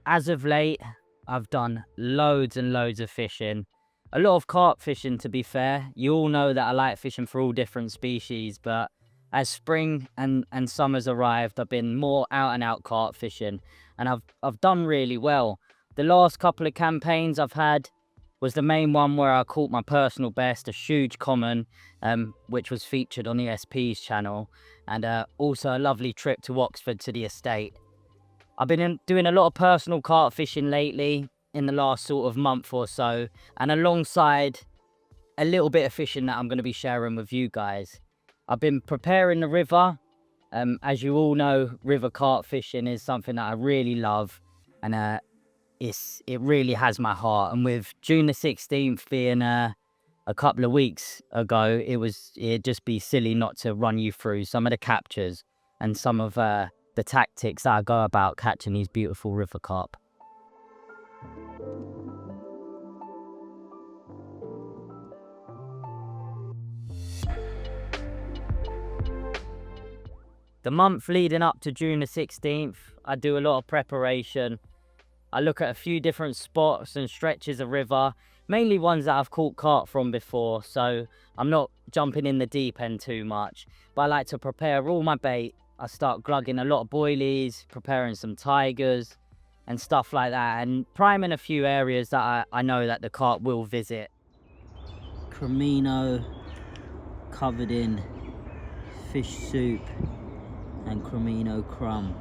As of late, I've done loads and loads of fishing. A lot of carp fishing, to be fair. You all know that I like fishing for all different species, but as spring and summer's arrived, I've been more out and out carp fishing, and I've done really well. The last couple of campaigns I've had was the main one where I caught my personal best, a huge common, which was featured on ESP's channel, and also a lovely trip to Oxford to the estate. I've been doing a lot of personal carp fishing lately in the last sort of month or so, and alongside a little bit of fishing that I'm going to be sharing with you guys. I've been preparing the river. As you all know, river carp fishing is something that I really love, and it really has my heart. And with June the 16th being a couple of weeks ago, it'd just be silly not to run you through some of the captures and some of the tactics that I go about catching these beautiful river carp. The month leading up to June the 16th, I do a lot of preparation. I look at a few different spots and stretches of river, mainly ones that I've caught carp from before, so I'm not jumping in the deep end too much. But I like to prepare all my bait. I start glugging a lot of boilies, preparing some tigers and stuff like that, and priming a few areas that I know that the carp will visit. Cremino covered in fish soup and cremino crumb.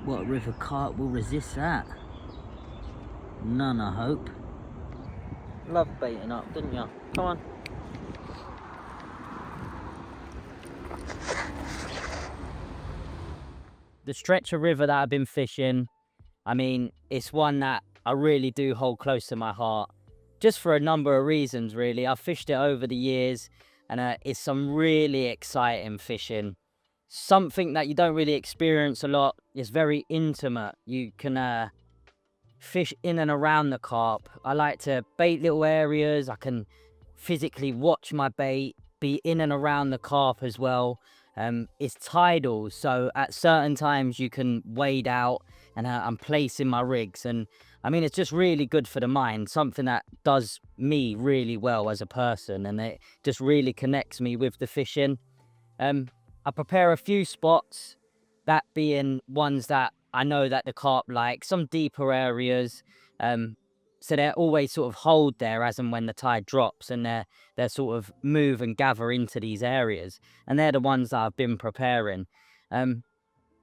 What river carp will resist that? None, I hope. Love baiting up, didn't you? Come on. The stretch of river that I've been fishing, I mean, it's one that I really do hold close to my heart, just for a number of reasons, really. I've fished it over the years, and it's some really exciting fishing. Something that you don't really experience a lot. It's very intimate. You can fish in and around the carp. I like to bait little areas. I can physically watch my bait, be in and around the carp as well. It's tidal, so at certain times you can wade out, and I'm placing my rigs, and I mean, it's just really good for the mind, something that does me really well as a person, and it just really connects me with the fishing. I prepare a few spots, that being ones that I know that the carp like, some deeper areas, so they're always sort of hold there as and when the tide drops, and they're sort of move and gather into these areas, and they're the ones that I've been preparing.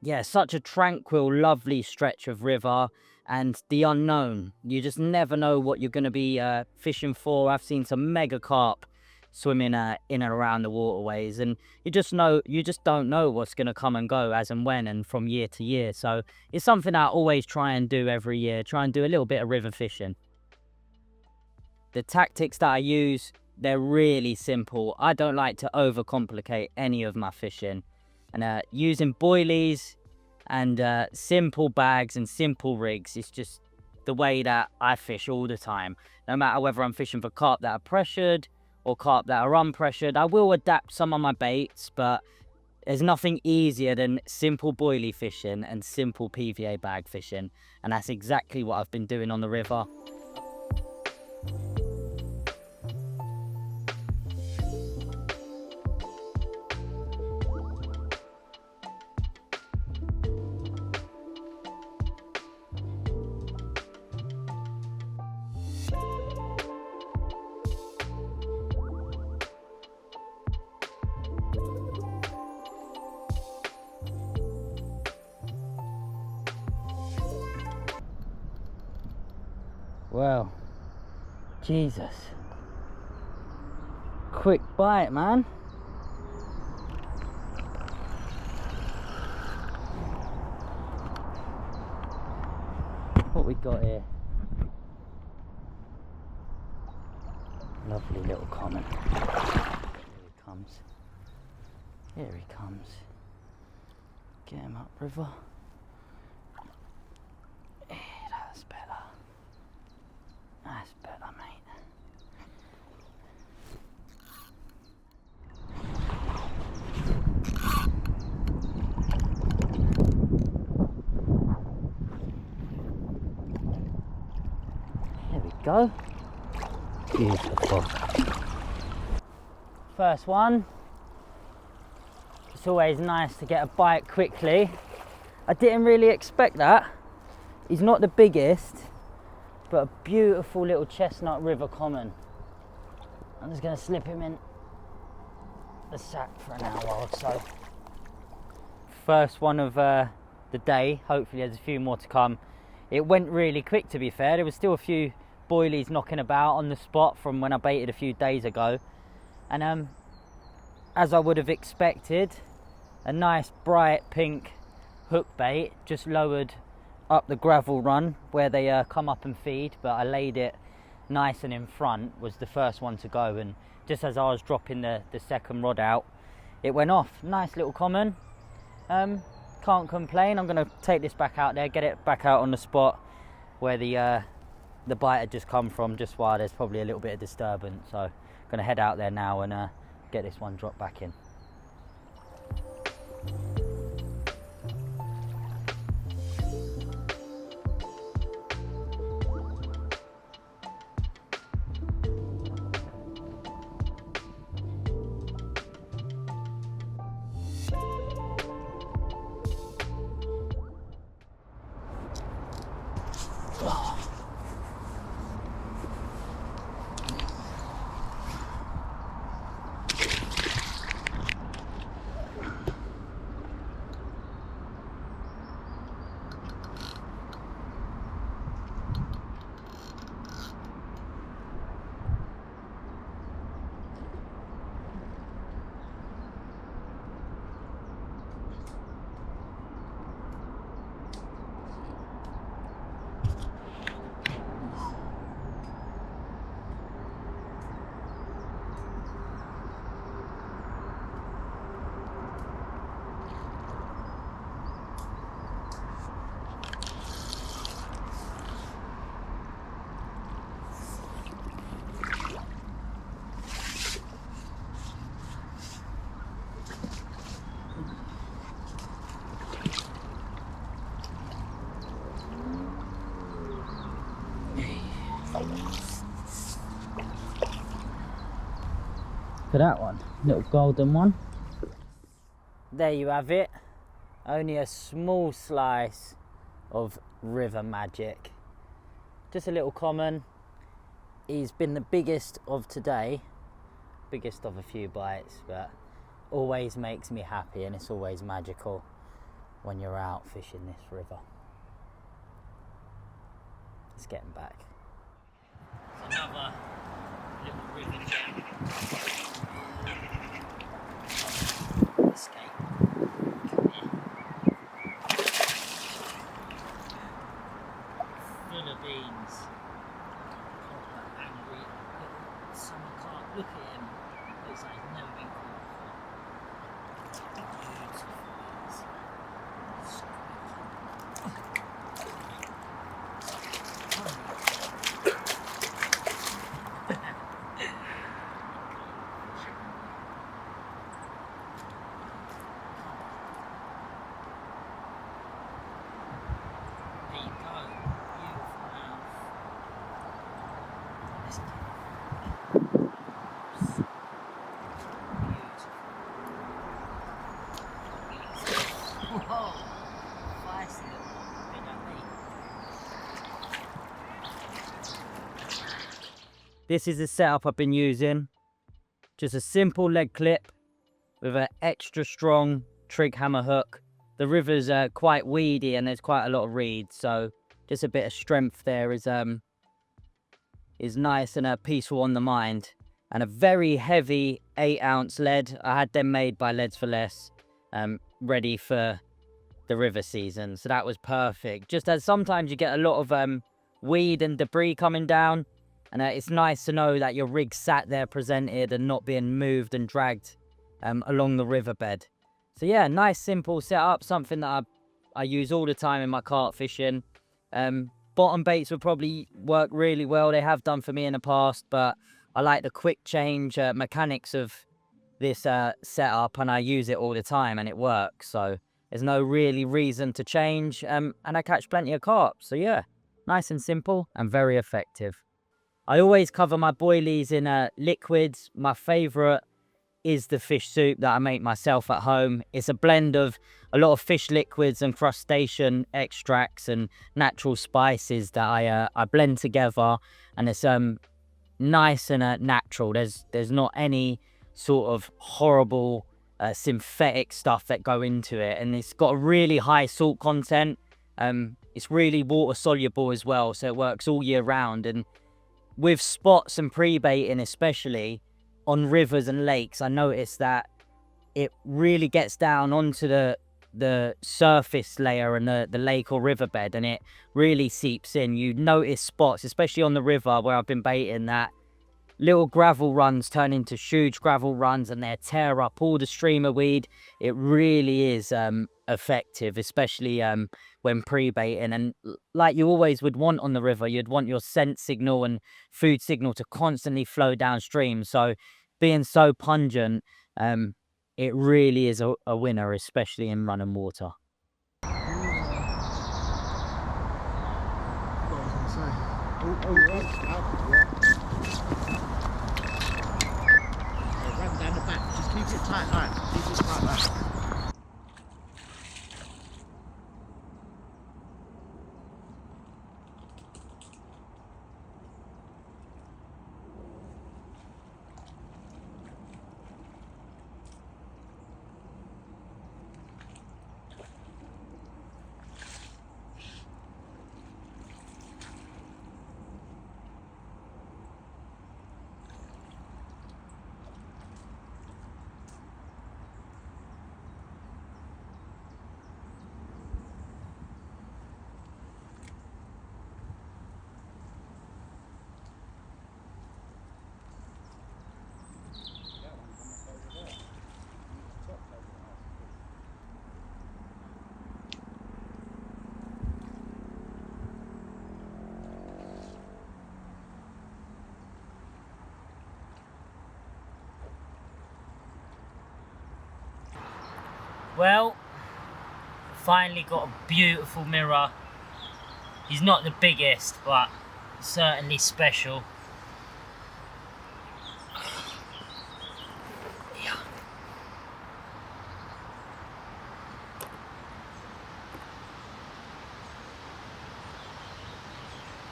Yeah, such a tranquil, lovely stretch of river, and the unknown. You just never know what you're going to be fishing for. I've seen some mega carp swimming in and around the waterways, and you just don't know what's going to come and go as and when and from year to year. So it's something I always try and do every year, try and do a little bit of river fishing. The tactics that I use, they're really simple. I don't like to overcomplicate any of my fishing, and using boilies and simple bags and simple rigs is just the way that I fish all the time. No matter whether I'm fishing for carp that are pressured or carp that are unpressured, I will adapt some of my baits, but there's nothing easier than simple boilie fishing and simple PVA bag fishing, and that's exactly what I've been doing on the river. Well, Jesus. Quick bite, man. What we got here? Lovely little common. Here he comes. Here he comes. Get him up, river. That's better. That's better, mate. go. Beautiful. First one. It's always nice to get a bite quickly. I didn't really expect that. He's not the biggest, but a beautiful little chestnut river common. I'm just going to slip him in the sack for an hour or so. First one of the day. Hopefully there's a few more to come. It went really quick, to be fair. There was still a few boilies knocking about on the spot from when I baited a few days ago, and as I would have expected, a nice bright pink hook bait just lowered up the gravel run where they come up and feed, but I laid it nice and in front, was the first one to go, and just as I was dropping the second rod out, it went off. Nice little common. Can't complain. I'm going to take this back out there, get it back out on the spot where the bite had just come from, just while there's probably a little bit of disturbance. So I'm going to head out there now and get this one dropped back in. For that one, little golden one. There you have it. Only a small slice of river magic. Just a little common. He's been the biggest of today, biggest of a few bites, but always makes me happy, and it's always magical when you're out fishing this river. Let's get him back. Another little river gem. Escape. Come here. Full of beans. Proper angry little summer carp. Look at him. Looks like he's never been caught before. Beautiful. This is the setup I've been using. Just a simple leg clip with an extra strong trig hammer hook. The river's quite weedy and there's quite a lot of reeds, so just a bit of strength there is nice and peaceful on the mind. And a very heavy 8-ounce lead. I had them made by Leads for Less, ready for the river season, so that was perfect. Just as sometimes you get a lot of weed and debris coming down, and it's nice to know that your rig's sat there presented and not being moved and dragged along the riverbed. So yeah, nice simple setup, something that I use all the time in my carp fishing. Bottom baits would probably work really well. They have done for me in the past, but I like the quick change mechanics of this setup, and I use it all the time and it works. So there's no really reason to change, and I catch plenty of carp. So yeah, nice and simple and very effective. I always cover my boilies in liquids. My favourite is the fish soup that I make myself at home. It's a blend of a lot of fish liquids and crustacean extracts and natural spices that I blend together, and it's nice and natural. There's not any sort of horrible synthetic stuff that go into it, and it's got a really high salt content. It's really water soluble as well, so it works all year round. And with spots and pre-baiting, especially on rivers and lakes, I noticed that it really gets down onto the surface layer and the lake or riverbed, and it really seeps in. You notice spots, especially on the river where I've been baiting, that little gravel runs turn into huge gravel runs, and they tear up all the streamer weed. It really is effective, especially when pre-baiting. And like you always would want on the river, you'd want your scent signal and food signal to constantly flow downstream. So being so pungent, it really is a winner, especially in running water. Run down the back, just keep it tight, right? Keep it tight, right? Well, finally got a beautiful mirror. He's not the biggest, but certainly special. Yeah.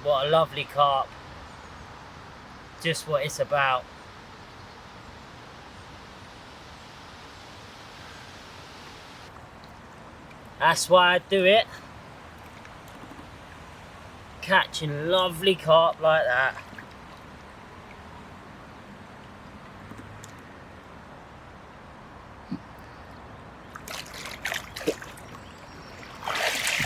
What a lovely carp. Just what it's about. That's why I do it. Catching lovely carp like that.